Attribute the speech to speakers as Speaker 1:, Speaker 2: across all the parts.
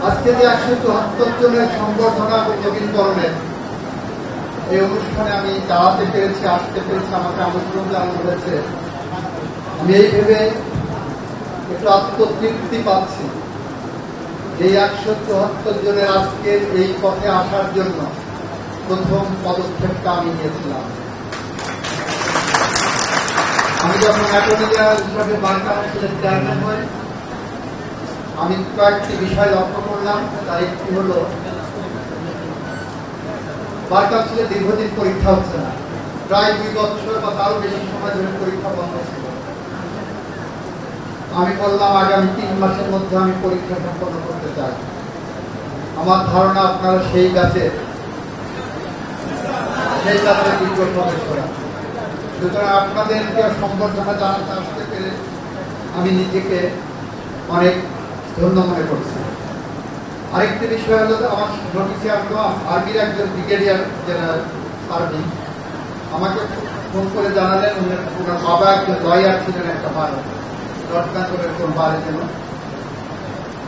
Speaker 1: আজকে যে 174 জনের সংবর্ধনা ও নবীনকরণের এই অনুষ্ঠানে আমি দাঁড়াতে পেরেছি, আসতে পেরেছি, আমাকে আমন্ত্রণ জানানো হয়েছে। আমি এই ভেবে একটু আত্মতৃপ্তি পাচ্ছি। এই 174 জনের আজকের এই পথে আসার জন্য প্রথম পদক্ষেপটা আমি নিয়েছিলাম। আমি যখন অ্যাটর্নি জেনারেল হিসাবে বার কাউন্সিলের চেয়ারম্যান হই, আমি কয়েকটি বিষয় লক্ষ্য করলাম। তার একটি হল, বার কাউন্সিলে দীর্ঘদিন পরীক্ষা হচ্ছে না, প্রায় 2 বছর বা তারও বেশি সময় ধরে পরীক্ষা বন্ধ ছিল। আমি বললাম আগামী 3 মাসের মধ্যে আমি পরীক্ষা সম্পন্ন করতে চাই। আমার ধারণা আপনারা সেই ব্যাচের দীর্ঘ সদস্যরা, সুতরাং আপনাদেরকে সংবর্ধনা জানাতে আসতে পেরে আমি নিজেকে অনেক ধন্য মনে করছি। আরেকটি বিষয় হলো, আমার নোটিশে আসলো আর্মির একজন ব্রিগেডিয়ার জেনারেল আর্মি আমাকে ফোন করে জানালেন ওনার বাবা একজন লয়ার ছিলেন একটা বারে, রত্নাকরের কোন বারে যেন।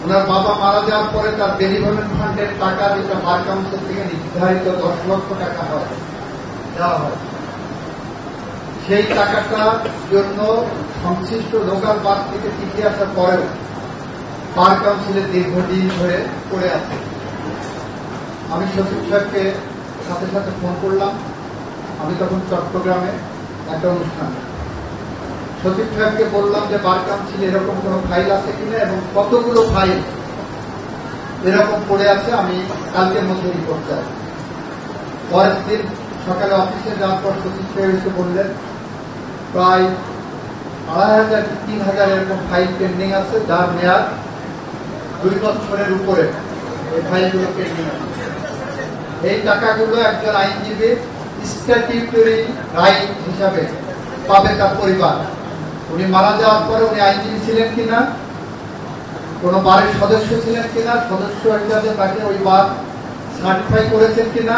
Speaker 1: ওনার বাবা মারা যাওয়ার পরে তার বেনিভোলেন্ট ফান্ডের টাকা, যেটা বার কাউন্সিল থেকে নির্ধারিত 10 লক্ষ টাকা হয়, দেওয়া হয়, সেই টাকাটার জন্য সংশ্লিষ্ট লোকাল বার থেকে টিকে আসার পরেও বার কাউন্সিলের দীর্ঘদিন ধরে পড়ে আছে। আমি সচিব সাহেবকে সাথে সাথে ফোন করলাম। আমি তখন চট্টগ্রামে একটা অনুষ্ঠান, সচিব সাহেবকে বললাম যে বার কাউন্সিলে এরকম কোন ফাইল আছে কিনা এবং কতগুলো ফাইল এরকম পড়ে আছে, আমি কালকের মধ্যে রিপোর্ট চাই। পরের দিন সকালে অফিসে যাওয়ার পর সচিব সাহেব এসে বললেন প্রায় 2500 কি 3000 এরকম ফাইল পেন্ডিং আছে, যার মেয়াদ 2 বছরের উপরে। এই ফাইলগুলো পেন্ডিং আছে। এই টাকাগুলো একজন আইনজীবীর স্ট্যাটিউটরি রাইট হিসাবে পাবে তার পরিবার। উনি মারা যাওয়ার পরে উনি আইনজীবী ছিলেন কিনা, কোন বারের সদস্য ছিলেন কিনা, সদস্য হিসাবে তাকে ওই বার সার্টিফাই করেছেন কিনা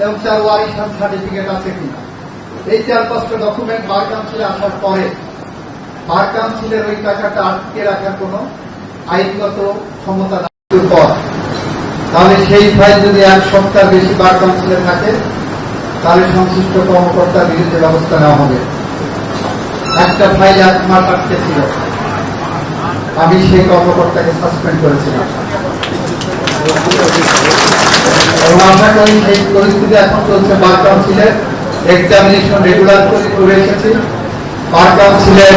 Speaker 1: এবং তার ওয়ারিশান সার্টিফিকেট আছে কিনা, এই 4-5টা ডকুমেন্ট বার কাউন্সিলে আসার পরে বার কাউন্সিলের ওই টাকাটা আটকে রাখার কোন আইনগত ক্ষমতা নাই পর, তাহলে সেই ফাইল যদি 1 সপ্তাহ বেশি বার কাউন্সিলে থাকে তাহলে সংশ্লিষ্ট কর্মকর্তার বিরুদ্ধে ব্যবস্থা নেওয়া হবে। একটা ফাইল 1 মাস আটকে ছিল, আমি সেই কর্মকর্তাকে সাসপেন্ড করেছিলাম এবং আশা করি সেই পরিস্থিতি এখন চলছে। বার কাউন্সিলের এক্সামিনেশন রেগুলার করে এসেছি। বার কাউন্সিলের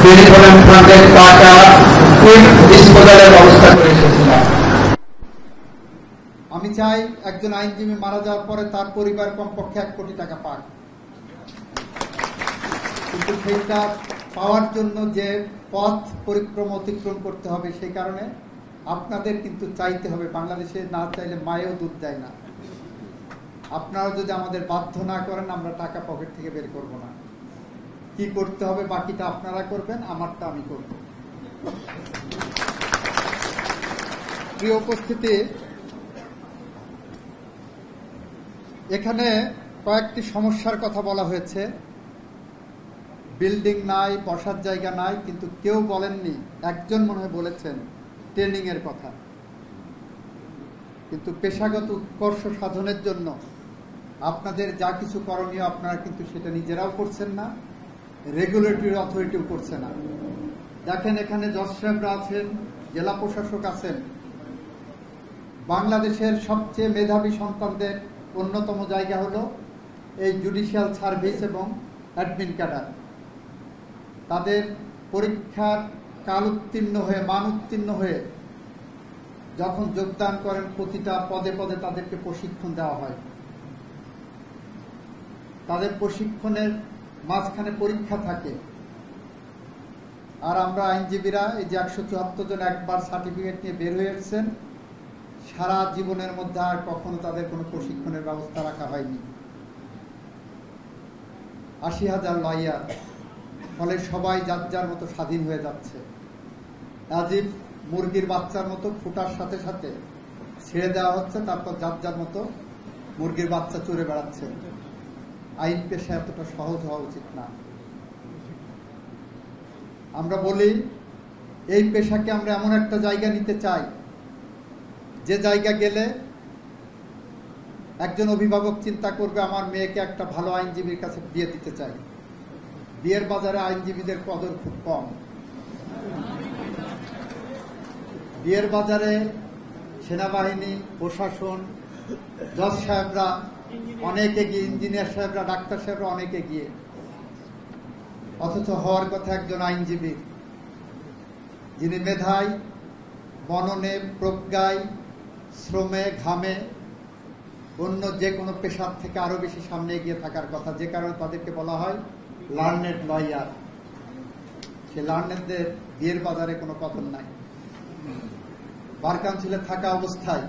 Speaker 1: বেনিভোলেন্ট ফান্ডের টাকা কুইক ডিসপোজালের ব্যবস্থা করে এসেছিলাম। আমি চাই একজন আইনজীবী মারা যাওয়ার পরে তার পরিবার কমপক্ষে 1 কোটি টাকা পাক, কিন্তু সেইটা পাওয়ার জন্য যে পথ অতিক্রম করতে হবে, সেই কারণে আপনাদের কিন্তু চাইতে হবে। বাংলাদেশে না চাইলে মায়েও দুধ দেয় না। আপনারা যদি আমাদের বাধ্য না করেন, আমরা টাকা পকেট থেকে বের করব না। কি করতে হবে বাকিটা আপনারা করবেন, আমারটা আমি করব। প্রিয় উপস্থিতি, এখানে কয়েকটি সমস্যার কথা বলা হয়েছে। বিল্ডিং নাই, বসার জায়গা নাই, কিন্তু কেউ বলেননি, একজন মনে হয় বলেছেন ট্রেনিং এর কথা। কিন্তু পেশাগত উৎকর্ষ সাধনের জন্য আপনাদের যা কিছু করণীয় আপনারা কিন্তু সেটা নিজেরাও করছেন না, রেগুলেটরি অথরিটিও করছে না। দেখেন এখানে জজ সাহেবরা আছেন, জেলা প্রশাসক আছেন। বাংলাদেশের সবচেয়ে মেধাবী সন্তানদের অন্যতম জায়গা হলো এই জুডিশিয়াল সার্ভিস এবং অ্যাডমিন ক্যাডার। তাদের পরীক্ষার কাল উত্তীর্ণ হয়ে, মান উত্তীর্ণ হয়ে যখন যোগদান করেন, প্রতিটা পদে পদে তাদেরকে প্রশিক্ষণ দেওয়া হয়। তাদের প্রশিক্ষণের মাঝখানে পরীক্ষা থাকে। আর আমরা আইনজীবীরা এই যে 174 জন একবার সার্টিফিকেট নিয়ে বের হয়ে এসেছেন, সারা জীবনের মধ্যে আর কখনো তাদের কোনো প্রশিক্ষণের ব্যবস্থা রাখা হয়নি। 80,000 লয়ার, ফলে সবাই যার যার মতো স্বাধীন হয়ে যাচ্ছে। আজীব মুরগির বাচ্চার মতো ফুটার সাথে সাথে ছেড়ে দেওয়া হচ্ছে, তারপর যার যার মতো মুরগির বাচ্চা চড়ে বেড়াচ্ছে। আইন পেশা এতটা সহজ হওয়া উচিত না। আমরা বলি এই পেশাকে আমরা এমন একটা জায়গা নিতে চাই যে জায়গা গেলে একজন অভিভাবক চিন্তা করবে আমার মেয়েকে একটা ভালো আইনজীবীর কাছে বিয়ে দিতে চাই। বিয়ের বাজারে আইনজীবীদের কদর খুব কম। বিয়ের বাজারে সেনাবাহিনী, প্রশাসন, জজ সাহেবরা অনেক এগিয়ে, ইঞ্জিনিয়ার সাহেবরা, ডাক্তার সাহেবরা অনেক এগিয়ে, অথচ হওয়ার কথা একজন আইনজীবী যিনি মেধায়, মননে, প্রজ্ঞায়, শ্রমে, ঘামে অন্য যে কোনো পেশার থেকে আরো বেশি সামনে এগিয়ে থাকার কথা, যে কারণে তাদেরকে বলা হয় লার্নেড লয়ার। সে লার্নেডদের বিয়ের বাজারে কোনো কদর নাই। বার কাউন্সিলে থাকা অবস্থায়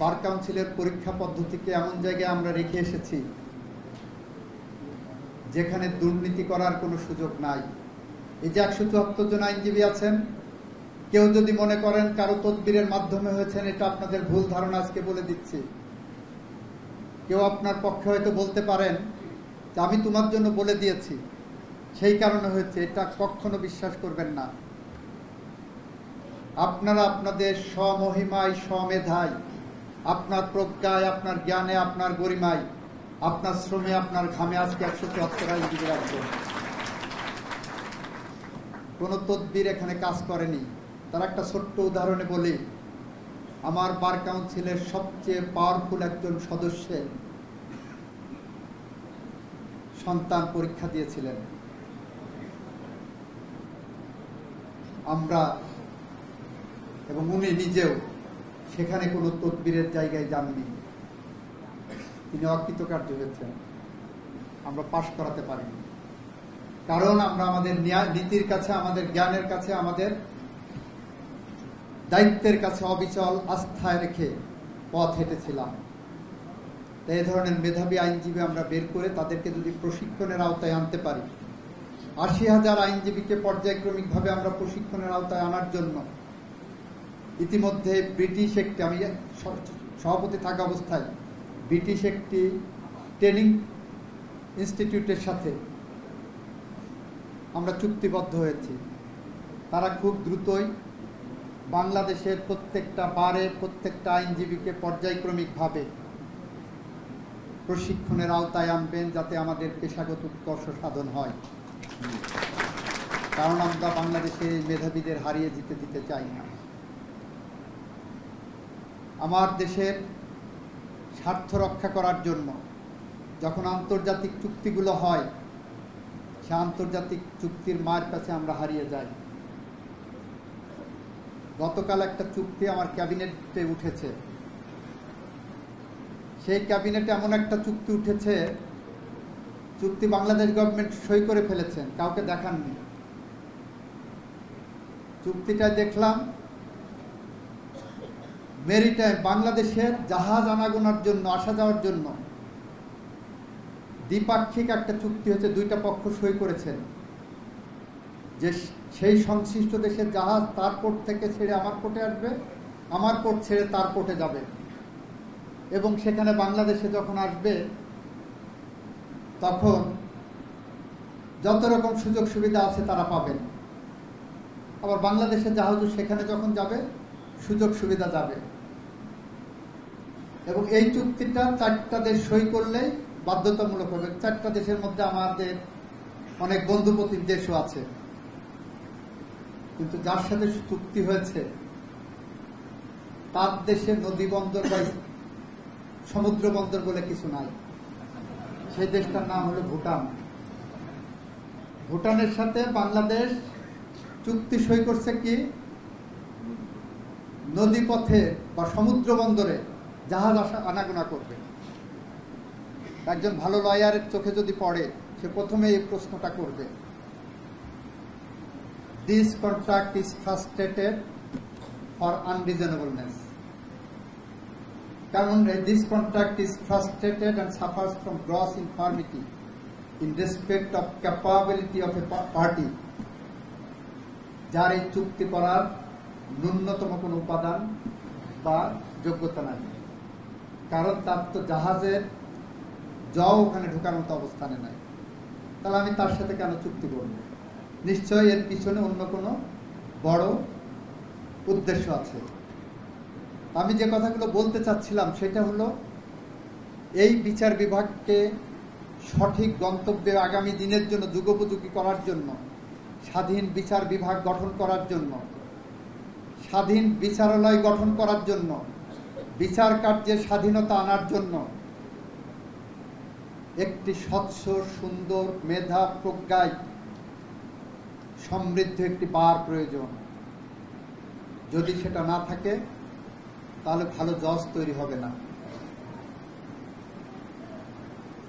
Speaker 1: বার কাউন্সিলের পরীক্ষা পদ্ধতিকে এমন জায়গায় আমরা রেখে এসেছি যেখানে দুর্নীতি করার কোনো সুযোগ নাই। এই যে 174 জন আইনজীবী আছেন, কেউ যদি মনে করেন কারো তদবিরের মাধ্যমে হয়েছেন, এটা আপনাদের ভুল ধারণা, আজকে বলে দিচ্ছি। কেউ আপনার পক্ষে হয়তো বলতে পারেন যে আমি তোমার জন্য বলে দিয়েছি, সেই কারণে হয়েছে, এটা কখনো বিশ্বাস করবেন না। আপনারা আপনাদের স্বমহিমায়, স্বমেধায়, আপনার প্রজ্ঞায়, আপনার জ্ঞানে, আপনার গরিমায়, আপনার শ্রমে, আপনার ঘামে আজকে 174 আইনজীবী রাখবেন। কোন তদবির এখানে কাজ করেনি। তার একটা ছোট্ট উদাহরণে বলি, আমার বার কাউন্সিলের সবচেয়ে পাওয়ারফুল একজন সদস্যের সন্তান পরীক্ষা দিয়েছিলেন। আমরা এবং উনি নিজেও সেখানে কোনো তদবিরের জায়গায় যাননি। তিনি অকৃতকার্য হয়েছেন, আমরা পাশ করাতে পারিনি। কারণ আমরা আমাদের নীতির কাছে, আমাদের জ্ঞানের কাছে, আমাদের দায়িত্বের কাছে অবিচল আস্থায় রেখে পথ হেঁটেছিলাম। তাই এই ধরনের মেধাবী আইনজীবী আমরা বের করে তাদেরকে যদি প্রশিক্ষণের আওতায় আনতে পারি, 80,000 আইনজীবীকে পর্যায়ক্রমিকভাবে আমরা প্রশিক্ষণের আওতায় আনার জন্য ইতিমধ্যে ব্রিটিশ একটি, আমি সভাপতি থাকা অবস্থায় ব্রিটিশ একটি ট্রেনিং ইনস্টিটিউটের সাথে আমরা চুক্তিবদ্ধ হয়েছি। তারা খুব দ্রুতই বাংলাদেশের প্রত্যেকটা বারে প্রত্যেকটা আইনজীবীকে পর্যায়ক্রমিকভাবে প্রশিক্ষণের আওতায় আনবেন, যাতে আমাদের পেশাগত উৎকর্ষ সাধন হয়। কারণ আমরা বাংলাদেশে মেধাবীদের হারিয়ে দিতে চাই না। আমার দেশের স্বার্থ রক্ষা করার জন্য যখন আন্তর্জাতিক চুক্তিগুলো হয়, সে আন্তর্জাতিক চুক্তির মায়ের কাছে আমরা হারিয়ে যাই। গতকাল একটা চুক্তি আমার ক্যাবিনেটে উঠেছে। সেই ক্যাবিনেটে এমন একটা চুক্তি উঠেছে, চুক্তি বাংলাদেশ গভর্নমেন্ট সই করে ফেলেছেন, কাউকে দেখাননি। চুক্তিটা দেখলাম, মেরিটাইম, বাংলাদেশের জাহাজ আনাগোনার জন্য, আসা যাওয়ার জন্য দ্বিপাক্ষিক একটা চুক্তি হচ্ছে, দুইটা পক্ষ সই করেছেন যে সেই সংশ্লিষ্ট দেশের জাহাজ তার পোর্ট থেকে ছেড়ে আমার পোর্টে আসবে, আমার পোর্ট ছেড়ে তার পোর্টে যাবে, এবং সেখানে বাংলাদেশে যখন আসবে তখন যত রকম সুযোগ সুবিধা আছে তারা পাবেন। আবার বাংলাদেশের জাহাজও সেখানে যখন যাবে সুযোগ সুবিধা যাবে। এবং এই চুক্তিটা 4টা দেশ সই করলেই বাধ্যতামূলক হবে। 4টা দেশের মধ্যে আমাদের অনেক বন্ধুপ্রতিম দেশও আছে, কিন্তু যার সাথে চুক্তি হয়েছে তার দেশে নদী বন্দর বা সমুদ্র বন্দর বলে কিছু নাই। সেই দেশটার নাম হলো ভুটান। ভুটানের সাথে বাংলাদেশ চুক্তি সই করছে কি, নদীপথে বা সমুদ্র বন্দরে জাহাজ আনাগোনা করবে। একজন ভালো লয়ারের চোখে যদি পড়ে, সে প্রথমে এই প্রশ্নটা করবে, this contract is frustrated for unreasonableness. কারণ this contract is frustrated and suffers from gross infirmity in respect of capability of a party. যার এই চুক্তি করার ন্যূনতম কোনো উপাদান বা যোগ্যতা নাই, কারণ তার তো জাহাজের যাও ওখানে ঢোকার মতো অবস্থানে নাই। তাহলে আমি তার সাথে কেন চুক্তি করব? নিশ্চয়ই এর পিছনে অন্য কোনো বড় উদ্দেশ্য আছে। আমি যে কথাগুলো বলতে চাচ্ছিলাম সেটা হলো, এই বিচার বিভাগকে সঠিক গন্তব্যে আগামী দিনের জন্য যুগোপযোগী করার জন্য, স্বাধীন বিচার বিভাগ গঠন করার জন্য, স্বাধীন বিচারালয় গঠন করার জন্য, বিচার কার্যের স্বাধীনতা আনার জন্য একটি স্বচ্ছ, সুন্দর, মেধা প্রজ্ঞায় সমৃদ্ধ একটি বার প্রয়োজন। যদি সেটা না থাকে তাহলে ভালো জজ তৈরি হবে না।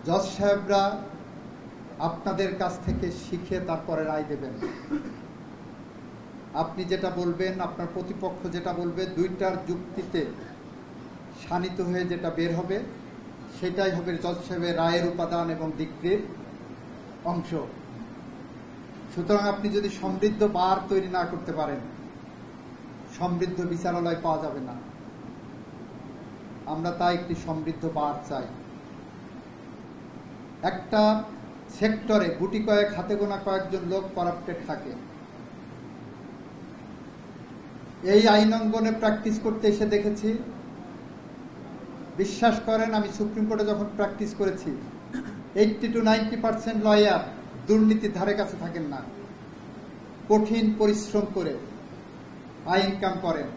Speaker 1: জজ সাহেবরা আপনাদের কাছ থেকে শিখে তারপরে রায় দেবেন। আপনি যেটা বলবেন, আপনার প্রতিপক্ষ যেটা বলবে, দুইটার যুক্তিতে শানিত হয়ে যেটা বের হবে সেটাই হবে জজ সাহেবের রায়ের উপাদান এবং ডিক্রির অংশ। সুতরাং আপনি যদি সমৃদ্ধ বার তৈরি না করতে পারেন, সমৃদ্ধ বিচারালয় পাওয়া যাবে না। আমরা তাই একটি সমৃদ্ধ বার চাই। একটা সেক্টরে গুটি কয়েক, হাতে গোনা কয়েকজন লোক করাপ্টেড থাকে। এই আইন অঙ্গনে প্র্যাকটিস করতে এসে দেখেছি, বিশ্বাস করেন, আমি সুপ্রিম কোর্টে যখন প্র্যাকটিস করেছি, 80 to 90% লয়ার দুর্নীতির ধারে কাছে থাকেন না। কঠিন পরিশ্রম করে আইন কাম করেন,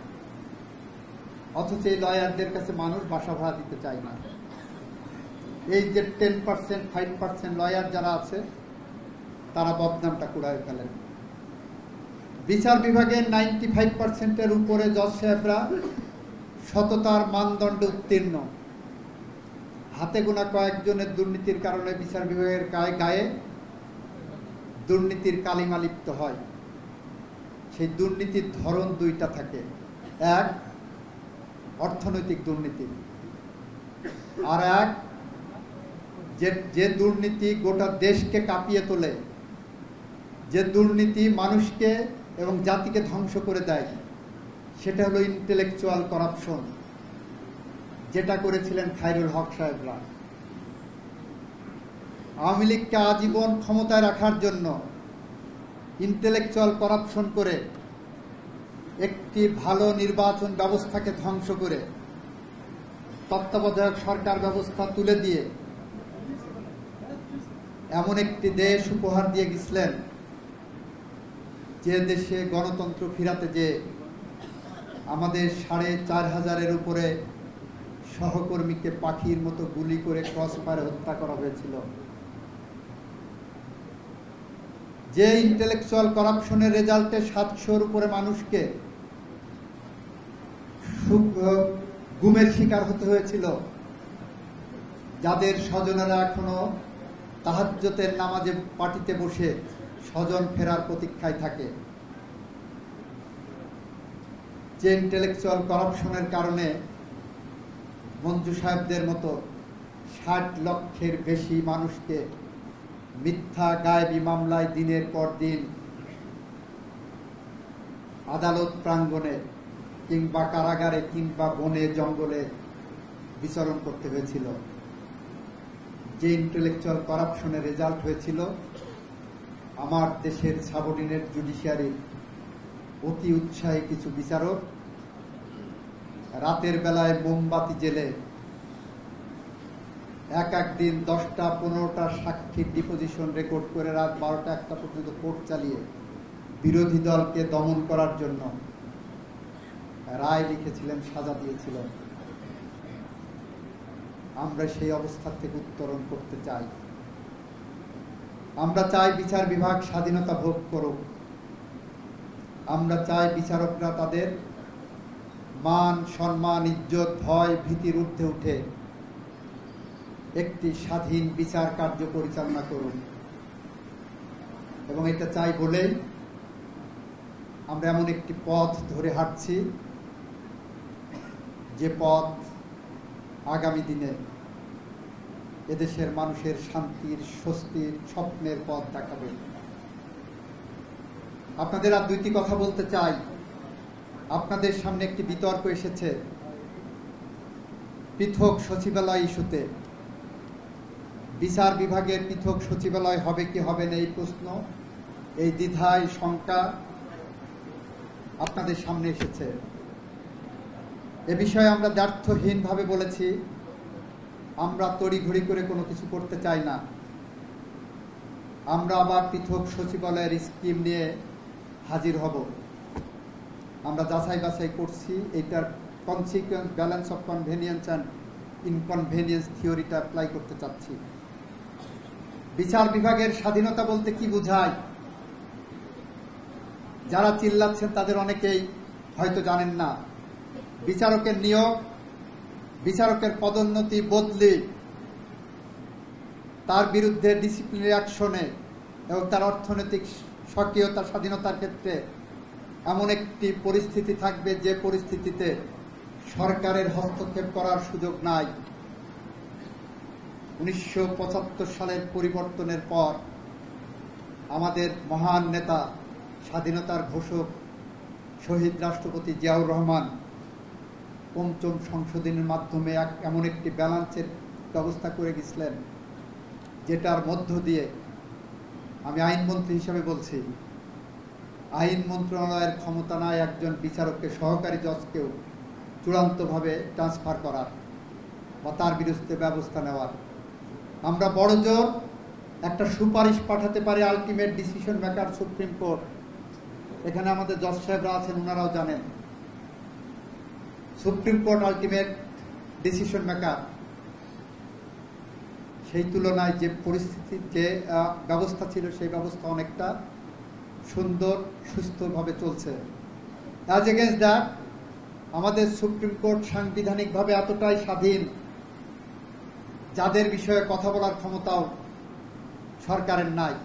Speaker 1: অথচ এই লয়ারদের কাছে মানুষ বাসা ভাড়া দিতে চায় না। এই যে 10%, 5% লয়ার যারা আছে, তারা বদনামটা কুড়ায় ফেলেন। বিচার বিভাগের 95%-এর উপরে জজ সাহেবরা সততার মানদণ্ডে উত্তীর্ণ। হাতে গোনা কয়েকজনের দুর্নীতির কারণে বিচার বিভাগের গায়ে দুর্নীতির কালিমা লিপ্ত হয়। সেই দুর্নীতির ধরন দুইটা থাকে। এক, অর্থনৈতিক দুর্নীতি, আর এক যে দুর্নীতি গোটা দেশকে কাঁপিয়ে তোলে, যে দুর্নীতি মানুষকে এবং জাতিকে ধ্বংস করে দেয়, সেটা হলো ইন্টেলেকচুয়াল করাপশন, যেটা করেছিলেন খায়রুল হক সাহেবরা। আওয়ামী লীগকে আজীবন ক্ষমতায় রাখার জন্য ইন্টেলেকচুয়াল করাপশন করে একটি ভালো নির্বাচন ব্যবস্থাকে ধ্বংস করে তত্ত্বাবধায়ক সরকার ব্যবস্থা তুলে দিয়ে এমন একটি দেশ উপহার দিয়ে গেছিলেন, যে দেশে গণতন্ত্র ফিরাতে যে আমাদের 4,500-এর উপরে সহকর্মীকে পাখির মতো গুলি করে ক্রস ফায়ারে হত্যা করা হয়েছিল। যে ইন্টেলেকচুয়াল করাপশনের রেজাল্টে 700-র উপরে মানুষকে গুমের শিকার হতে হয়েছিল, যাদের স্বজনেরা এখনো তাহাজ্জুদের নামাজে পার্টিতে বসে স্বজন ফেরার প্রতীক্ষায় থাকে। যে ইন্টেলেকচুয়াল করাপশনের কারণে মঞ্জু সাহেবদের মতো 60 লক্ষের বেশি মানুষকে মিথ্যা গায়েবী মামলায় দিনের পর দিন আদালত প্রাঙ্গণে কিংবা কারাগারে কিংবা বনে জঙ্গলে বিচরণ করতে হয়েছিল। যে ইন্টেলেকচুয়াল করাপশনের রেজাল্ট হয়েছিল, আমার দেশের সাবঅর্ডিনেট জুডিশিয়ারির অতি উৎসাহী কিছু বিচারক রাতের বেলায় মোমবাতি জেলে এক দিন 10টা-15টা সাক্ষীর ডিপোজিশন রেকর্ড করে রাত 12টা-1টা পর্যন্ত কোর্ট চালিয়ে বিরোধী দলকে দমন করার জন্য রায় লিখেছিলেন, সাজা দিয়েছিলেন। আমরা সেই অবস্থা থেকে উত্তরণ করতে চাই। আমরা চাই বিচার বিভাগ স্বাধীনতা ভোগ করুক। আমরা চাই বিচারকরা তাদের মান, সম্মান, ইজ্জত, ভয়, ভীতির ঊর্ধ্বে উঠে একটি স্বাধীন বিচার কার্য পরিচালনা করুন। এবং এটা চাই বলেই আমরা এমন একটি পথ ধরে হাঁটছি, যে পথ আগামী দিনে এদেশের মানুষের শান্তির, স্বস্তির, স্বপ্নের পথ দেখাবে। আপনাদের আর দুইটি কথা বলতে চাই। আপনাদের সামনে একটি বিতর্ক এসেছে পৃথক সচিবালয় ইস্যুতে। বিচার বিভাগের পৃথক সচিবালয় হবে কি হবে না, এই প্রশ্ন, এই দ্বিধায় শঙ্কা আপনাদের সামনে এসেছে। এ বিষয়ে আমরা দ্ব্যর্থহীনভাবে বলেছি, আমরা তড়িঘড়ি করে কোনো কিছু করতে চাই না। আমরা আবার পৃথক সচিবালয়ের স্কিম নিয়ে হাজির হব। আমরা যাচাই বাছাই করছি, এটার consequence, balance of convenience and inconvenience থিওরিটা অ্যাপ্লাই করতে চাচ্ছি। বিচার বিভাগের স্বাধীনতা বলতে কি বোঝায়? যারা চিল্লাচ্ছেন তাদের অনেকেই হয়তো জানেন না। বিচারকের নিয়োগ, বিচারকের পদোন্নতি, বদলি, তার বিরুদ্ধে ডিসিপ্লিনারি অ্যাকশনে এবং তার অর্থনৈতিক স্বকীয়তা, স্বাধীনতার ক্ষেত্রে এমন একটি পরিস্থিতি থাকবে যে পরিস্থিতিতে সরকারের হস্তক্ষেপ করার সুযোগ নাই। 1975 সালের পরিবর্তনের পর আমাদের মহান নেতা, স্বাধীনতার ঘোষক শহীদ রাষ্ট্রপতি জিয়াউর রহমান পঞ্চম সংশোধনীর মাধ্যমে এমন একটি ব্যালেন্সের ব্যবস্থা করে গেছিলেন, যেটার মধ্য দিয়ে, আমি আইনমন্ত্রী হিসেবে বলছি, আইন মন্ত্রণালয়ের ক্ষমতা নাই একজন বিচারককে, সহকারী জজকেও চূড়ান্তভাবে ট্রান্সফার করার বা তার বিরুদ্ধে ব্যবস্থা নেওয়ার। আমরা বড় জোর একটা সুপারিশ পাঠাতে পারি ultimate decision maker supreme court. এখানে আমাদের জজ সাহেবরা আছেন, ওনারাও জানেন supreme court ultimate decision maker. সেই তুলনায় যে পরিস্থিতি, যে ব্যবস্থা ছিল, সেই ব্যবস্থা অনেকটা সুন্দর, সুস্থভাবে চলছে। অ্যাজ এগেন্স্ট দ্যাট, আমাদের সুপ্রিম কোর্ট সাংবিধানিকভাবে এতটাই স্বাধীন, যাদের বিষয়ে কথা বলার ক্ষমতাও সরকারের নাই।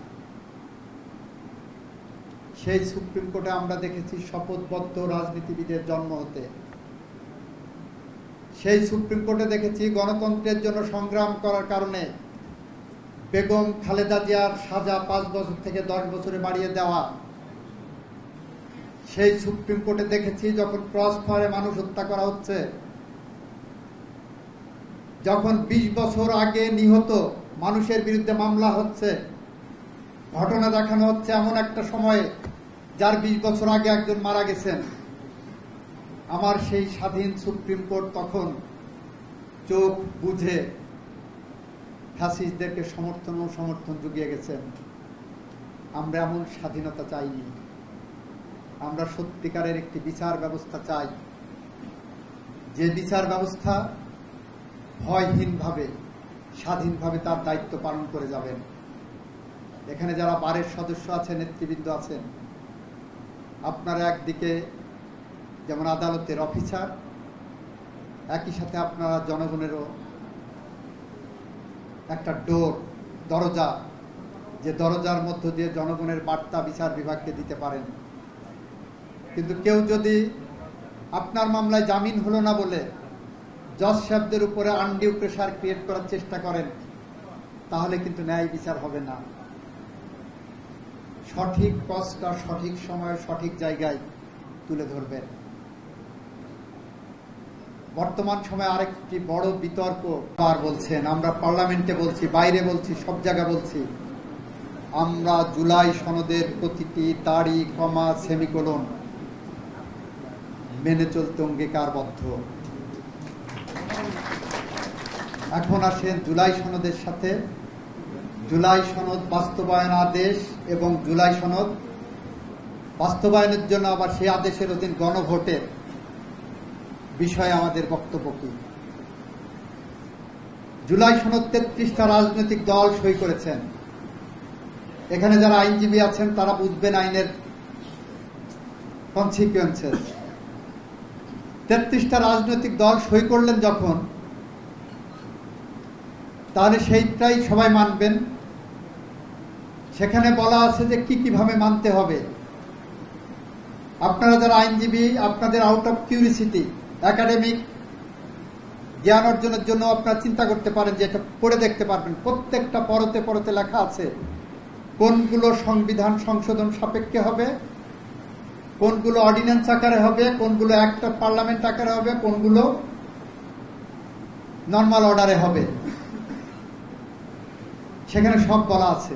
Speaker 1: সেই সুপ্রিম কোর্টে আমরা দেখেছি শপথবদ্ধ রাজনীতিবিদের জন্ম হতে। সেই সুপ্রিম কোর্টে দেখেছি গণতন্ত্রের জন্য সংগ্রাম করার কারণে বেগম খালেদা জিয়ার সাজা 5 বছর থেকে 10 বছরে বাড়িয়ে দেওয়া। সেই সুপ্রিম কোর্টে দেখেছি যখন ক্রস ফায়ারে মানুষ হত্যা করা হচ্ছে, যখন 20 বছর আগে নিহত মানুষের বিরুদ্ধে মামলা হচ্ছে, ঘটনা দেখানো হচ্ছে এমন একটা সময়ে যার 20 বছর আগে একজন মারা গেছেন। আমার সেই স্বাধীন সুপ্রিম কোর্ট তখন চোখ বুঝে ফ্যাসিস্টদেরকে সমর্থন জুগিয়ে গেছেন। আমরা এমন স্বাধীনতা চাইনি। আমরা সত্যিকারের একটি বিচার ব্যবস্থা চাই, যে বিচার ব্যবস্থা ভয়হীনভাবে, স্বাধীনভাবে তার দায়িত্ব পালন করে যাবেন। এখানে যারা বারের সদস্য আছেন, নেতৃবৃন্দ আছেন, আপনারা একদিকে যেমন আদালতের অফিসার, একই সাথে আপনারা জনগণেরও একটা দরজা, যে দরজার মধ্য দিয়ে জনগণের বার্তা বিচার বিভাগকে দিতে পারেন। কিন্তু কেউ যদি আপনার মামলায় জামিন হলো না বলে জজ সাহেবদের উপরে আনডিউ প্রেসার ক্রিয়েট করার চেষ্টা করেন, তাহলে কিন্তু ন্যায় বিচার হবে না। সঠিক কজটা সঠিক সময়ে সঠিক জায়গায় তুলে ধরবেন। বর্তমান সময়ে আরেকটি বড় বিতর্ক বলছেন, আমরা পার্লামেন্টে বলছি, বাইরে বলছি, সব জায়গায় বলছি, আমরা জুলাই সনদের প্রতিটি তারিখ, কমা, সেমিকোলন মেনে চলতে অঙ্গীকারবদ্ধ। এখন আসেন জুলাই সনদের সাথে জুলাই সনদ বাস্তবায়ন আদেশ এবং জুলাই সনদ বাস্তবায়নের জন্য আবার সেই আদেশের অধীন গণভোটের বিষয়ে আমাদের বক্তব্য কি। জুলাই সনদ 33টা রাজনৈতিক দল সই করেছেন। এখানে যারা আইনজীবী আছেন তারা বুঝবেন আইনের কনসিকুয়েন্সেস। 33টা রাজনৈতিক দল সই করলেন যখন, তাহলে সেইটাই সবাই মানবেন। সেখানে বলা আছে যে কিভাবে মানতে হবে। আপনারা যারা আইনজীবী, আপনাদের আউট অফ কিউরিসিটি, একাডেমিক জ্ঞান অর্জনের জন্য আপনারা চিন্তা করতে পারেন যে এটা পড়ে দেখতে পারবেন। প্রত্যেকটা পরতে পরতে লেখা আছে কোনগুলো সংবিধান সংশোধন সাপেক্ষে হবে, কোনগুলো অর্ডিন্যান্স আকারে হবে, কোনগুলো অ্যাক্ট অফ পার্লামেন্ট আকারে হবে, কোনগুলো নর্মাল অর্ডারে হবে। সেখানে সব বলা আছে।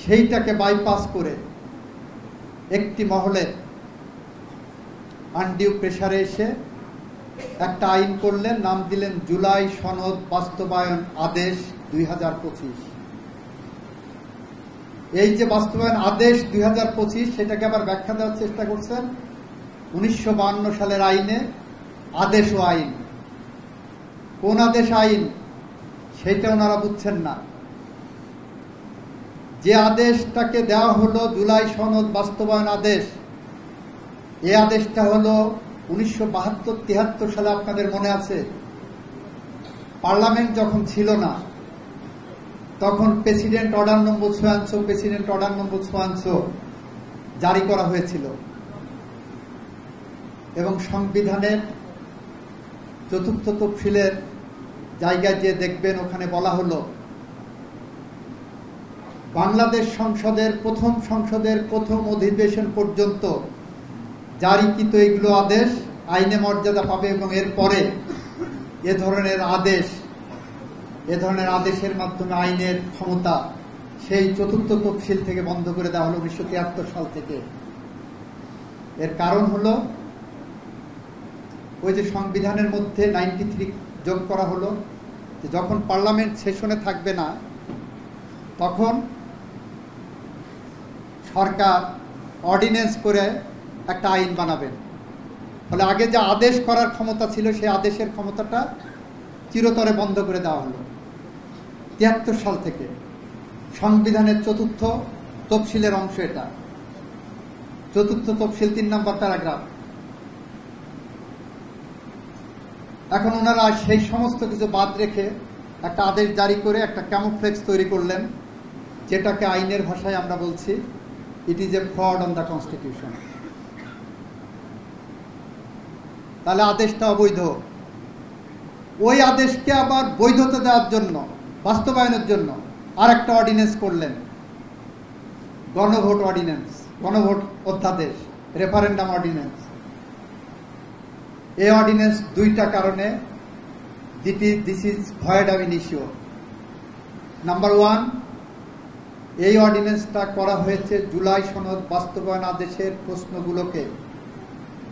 Speaker 1: সেইটাকে বাইপাস করে একটি মহলে আনডিউ প্রেসারে এসে একটা আইন করলেন, নাম দিলেন জুলাই সনদ বাস্তবায়ন আদেশ 2025। এই যে বাস্তবায়ন আদেশ 2025, সেটাকে আবার ব্যাখ্যা দেওয়ার চেষ্টা করছেন 1952 সালের আইনে আদেশ ও আইন। কোন আদেশ আইন সেটা ওনারা বুঝছেন না। যে আদেশটাকে দেওয়া হলো জুলাই সনদ বাস্তবায়ন আদেশ, এই আদেশটা হলো 1972-73 সালে, আপনাদের মনে আছে, পার্লামেন্ট যখন ছিল না তখন প্রেসিডেন্ট অর্ডার নম্বর 56 জারি করা হয়েছিল এবং সংবিধানের 4th তফসিলের জায়গায় যে দেখবেন ওখানে বলা হলো বাংলাদেশ সংসদের প্রথম অধিবেশন পর্যন্ত জারিকৃত এগুলো আদেশ আইনে মর্যাদা পাবে এবং এরপরে এ ধরনের আদেশের মাধ্যমে আইনের ক্ষমতা সেই 4th তফসিল থেকে বন্ধ করে দেওয়া হলো 1973 সাল থেকে। এর কারণ হলো ওই যে সংবিধানের মধ্যে 93 যোগ করা হলো যে যখন পার্লামেন্ট সেশনে থাকবে না তখন সরকার অর্ডিন্যান্স করে একটা আইন বানাবেন। ফলে আগে যে আদেশ করার ক্ষমতা ছিল সেই আদেশের ক্ষমতাটা চিরতরে বন্ধ করে দেওয়া হলো 73 সাল থেকে। সংবিধানের 4th তফসিলের অংশ এটা, 4th তফসিল 3 নম্বর প্যারাগ্রাফ। এখন ওনারা সেই সমস্ত কিছু বাদ রেখে একটা আদেশ জারি করে একটা ক্যামোফ্লেক্স তৈরি করলেন, যেটাকে আইনের ভাষায় আমরা বলছি it is a fraud on the constitution. তাহলে আদেশটা অবৈধ। ওই আদেশকে আবার বৈধতা দেওয়ার জন্য, বাস্তবায়নের জন্য আর একটা অর্ডিন্যান্স করলেন, গণভোট অর্ডিন্যান্স, গণভোট অধ্যাদেশ, রেফারেন্ডাম অর্ডিন্যান্স। এই অর্ডিন্যান্স 2টা কারণে this is void ab initio. Number 1, এই অর্ডিন্যান্সটা করা হয়েছে জুলাই সনদ বাস্তবায়ন আদেশের প্রশ্নগুলোকে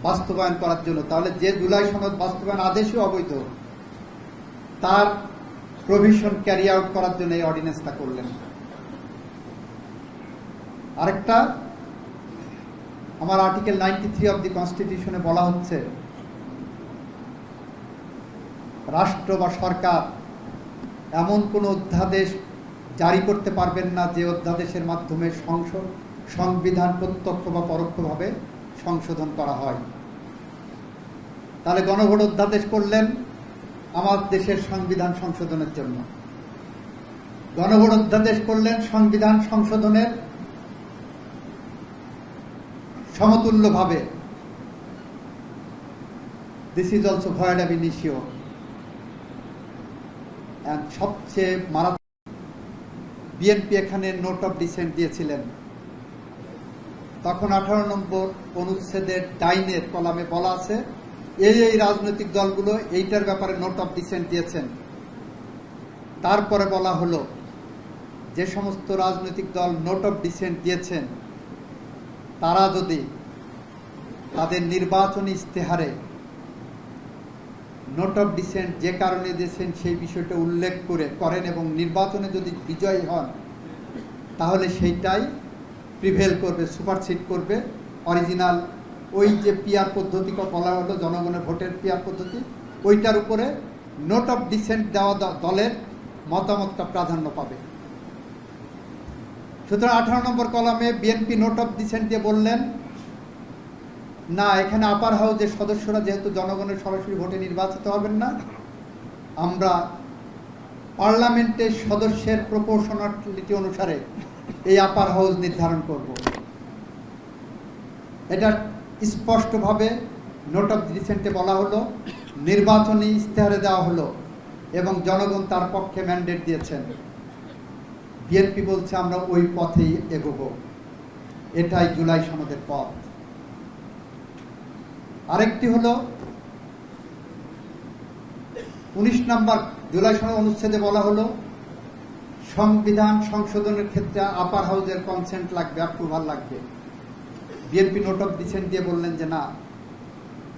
Speaker 1: বাস্তবায়ন করার জন্য। তাহলে যে জুলাই সনদ বাস্তবায়ন আদেশই অবৈধ, তার প্রভিশন ক্যারি আউট করার জন্য এই অর্ডিন্যান্সটা করলেন। আরেকটা, আমার আর্টিকেল 93 অব দি কনস্টিটিউশনে বলা হচ্ছে রাষ্ট্র বা সরকার এমন কোন অধ্যাদেশ জারি করতে পারবেন না যে অধ্যাদেশের মাধ্যমে সংবিধান প্রত্যক্ষ বা পরোক্ষভাবে সংশোধন করা হয়। তাহলে গণভোট অধ্যাদেশ করলেন আমার দেশের সংবিধান সংশোধনের জন্য, গণভোট অধ্যাদেশ করলেন সংবিধান সংশোধনের সমতুল্যভাবে। This is also void ab initio. সবচেয়ে মারাত্মক, বিএনপি এখানে নোট অফ ডিসেন্ট দিয়েছিলেন। তখন 18 নম্বর অনুচ্ছেদের ডাইনের কলামে বলা আছে এই রাজনৈতিক দলগুলো এইটার ব্যাপারে নোট অফ ডিসেন্ট দিয়েছেন। তারপরে বলা হলো যে সমস্ত রাজনৈতিক দল নোট অফ ডিসেন্ট দিয়েছেন তারা যদি তাদের নির্বাচনী ইশতেহারে নোট অফ ডিসেন্ট যে কারণে দিয়েছেন সেই বিষয়টা উল্লেখ করেন এবং নির্বাচনে যদি বিজয়ী হন তাহলে সেইটাই প্রিভেল করবে, সুপারসিড করবে অরিজিনাল ওই যে পিআর পদ্ধতি বলা হলো, জনগণের ভোটের পিআর পদ্ধতি, ওইটার উপরে নোট অফ ডিসেন্ট দেওয়া দলের মতামতটা প্রাধান্য পাবে। সুতরাং 18 নম্বর কলামে বিএনপি নোট অফ ডিসেন্ট দিয়ে বললেন না, এখানে আপার হাউসের সদস্যরা যেহেতু জনগণের সরাসরি ভোটে নির্বাচিত হবেন না, আমরা পার্লামেন্টের সদস্যের প্রপোর্শনালিটি অনুসারে এই আপার হাউস নির্ধারণ করব। এটা স্পষ্টভাবে নোট অফ ডিসেন্টে বলা হলো, নির্বাচনী ইশতেহারে দেওয়া হলো এবং জনগণ তার পক্ষে ম্যান্ডেট দিয়েছেন। বিএনপি বলছে আমরা ওই পথেই এগোবো, এটাই জুলাই সনদের পথ। আরেকটি হলো 19 নম্বর জুলাই সনদ অনুচ্ছেদে বলা হলো সংবিধান সংশোধনের ক্ষেত্রে আপার হাউসের কনসেন্ট লাগবে, অ্যাপ্রুভাল লাগবে। বিএনপি নোট অফ ডিসেন্ট দিয়ে বললেন যে না,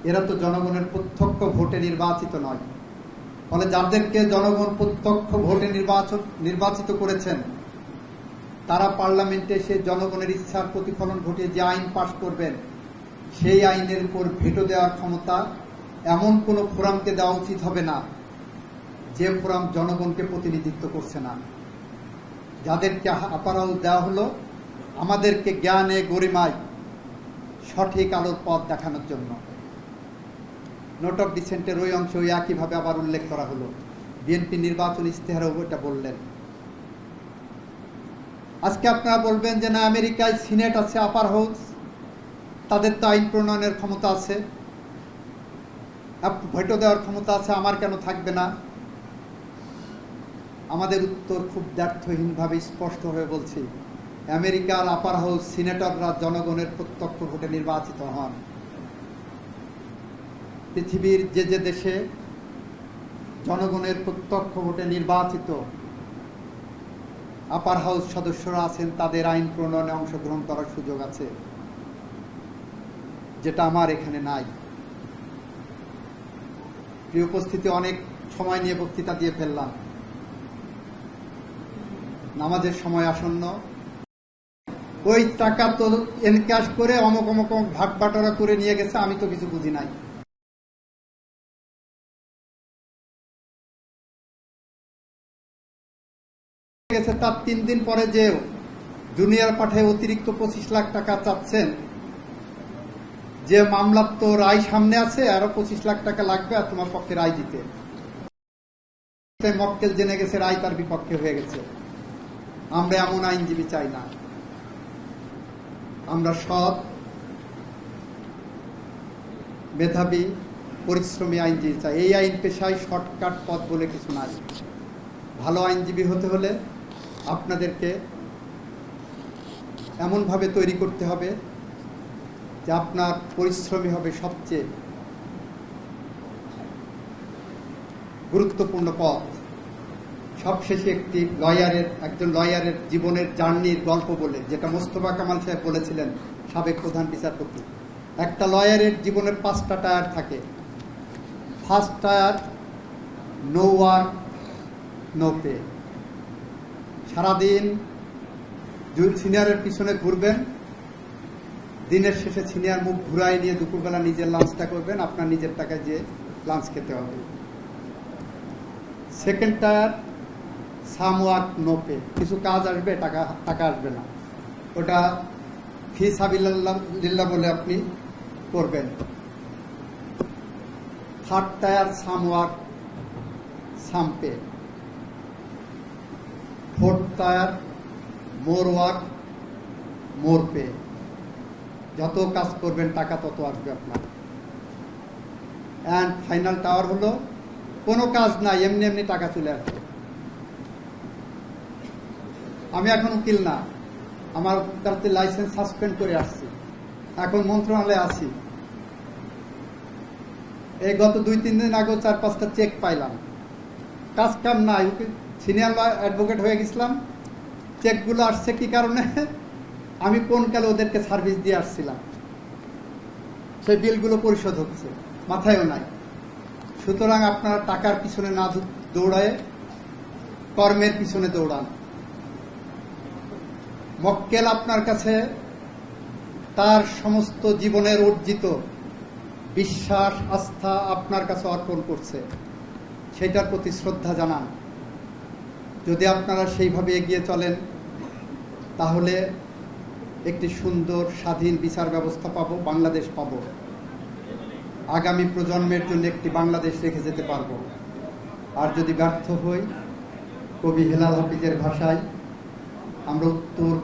Speaker 1: এরা তো জনগণের প্রত্যক্ষ ভোটে নির্বাচিত নয়। ফলে যাদেরকে জনগণ প্রত্যক্ষ ভোটে নির্বাচিত করেছেন, তারা পার্লামেন্টে এসে জনগণের ইচ্ছার প্রতিফলন ঘটিয়ে যে আইন পাশ করবেন, সেই আইনের উপর ভেটো দেওয়ার ক্ষমতা এমন কোন ফোরামকে দেওয়া উচিত হবে না যে ফোরাম জনগণকে প্রতিনিধিত্ব করছে না। যাদেরকে আপার হাউস দেওয়া হলো আমাদেরকে জ্ঞানে গরিমায় সঠিক আলোর পথ দেখানোর জন্য। নোট অফ ডিসেন্টের ওই অংশে ওই একইভাবে আবার উল্লেখ করা হলো। বিএনপি নির্বাচন ইশতেহারেও এটা বললেন। আজকে আপনারা বলবেন যে না, আমেরিকায় সিনেট আছে, আপার হাউস, তাদের তো আইন প্রণয়নের ক্ষমতা আছে, ভেটো দেওয়ার ক্ষমতা আছে, আমার কেন থাকবে না? আমাদের উত্তর খুব দ্ব্যর্থহীনভাবে স্পষ্ট হয়ে বলছি, আমেরিকার আপার হাউস সিনেটররা জনগণের প্রত্যক্ষ ভোটে নির্বাচিত হন। পৃথিবীর যে যে দেশে জনগণের প্রত্যক্ষ ভোটে নির্বাচিত আপার হাউস সদস্যরা আছেন, তাদের আইন প্রণয়নে অংশগ্রহণ করার সুযোগ আছে, যেটা আমার এখানে নাই। প্রিয় উপস্থিতি, অনেক সময় নিয়ে বক্তৃতা দিয়ে ফেললাম। নামাজের সময় আসন্ন। ওই টাকা তো এনক্যাশ করে অমক অমক ভাগ বাটোয়ারা করে নিয়ে গেছে, আমি তো কিছু বুঝি নাই। গেছে তার 3 দিন পরে যে জুনিয়র পাঠায় অতিরিক্ত 25 লাখ টাকা চাচ্ছেন, যে মামলার তো রায় সামনে আছে, আরো 25 লাখ টাকা লাগবে আর তোমার পক্ষে রায় দিতে। মক্কেল জেনে গেছে রায় তার বিপক্ষে হয়ে গেছে। আমরা এমন আইনজীবী চাই না। আমরা সৎ, মেধাবী, পরিশ্রমী আইনজীবী চাই। এই আইন পেশায় শর্টকাট পথ বলে কিছু নাই। ভালো আইনজীবী হতে হলে আপনাদেরকে এমনভাবে তৈরি করতে হবে যে আপনার পরিশ্রমী হবে সবচেয়ে গুরুত্বপূর্ণ পথ। সবশেষে একজন লয়ারের জীবনের জার্নির গল্প বলে, যেটা মোস্তফা কামাল সাহেব বলেছিলেন, সাবেক প্রধান বিচারপতি। একটা লয়ারের জীবনের 5টা টায়ার থাকে। First tier, no work no pay. সারাদিন সিনিয়রের পিছনে ঘুরবেন, দিনের শেষে সিনিয়র মুখ ঘুরাই নিয়ে দুপুরবেলা নিজের লাঞ্চটা করবেন, আপনার নিজের টাকায় যে লাঞ্চ খেতে হবে। Second tier, some work no pay. কিছু কাজ আসবে, টাকা আসবে না, ওটা ফি সাবিলিল্লাহ বলে আপনি করবেন। Third tier, some work some pay. Fourth tier, more work more pay. যত কাজ করবেন টাকা তত আসবে আপনার। অ্যান্ড ফাইনাল টাওয়ার হলো কোনো কাজ নাই, এমনি এমনি টাকা চলে আসবে। আমি এখন উকিল না, আমার কাছে লাইসেন্স সাসপেন্ড করে আসছি, এখন মন্ত্রণালয়ে আছি। এই গত 2-3 দিন আগে 4-5টা চেক পাইলাম, কাজ কাম নাই, সিনিয়র অ্যাডভোকেট হয়ে গেছিলাম। চেকগুলো আসছে কি কারণে? আমি কোন কালে ওদেরকে সার্ভিস দিয়ে আসছিলাম, সেই বিলগুলো পরিশোধ হচ্ছে, মাথায়ও নাই। সুতরাং আপনারা টাকার পিছনে না দৌড়ায় কর্মের পিছনে দৌড়ান। মক্কেল আপনার কাছে তার সমস্ত জীবনের অর্জিত বিশ্বাস, আস্থা আপনার কাছে অর্পণ করছে, সেটার প্রতি শ্রদ্ধা জানান। যদি আপনারা সেইভাবে এগিয়ে চলেন, তাহলে একটি সুন্দর স্বাধীন বিচার ব্যবস্থা পাবো, বাংলাদেশ পাবো। আগামী প্রজন্মের জন্য একটি বাংলাদেশ রেখে যেতে পারবো। আর যদি ব্যর্থ হই, কবি হেলাল হাফিজের ভাষায়, আমরা উত্তর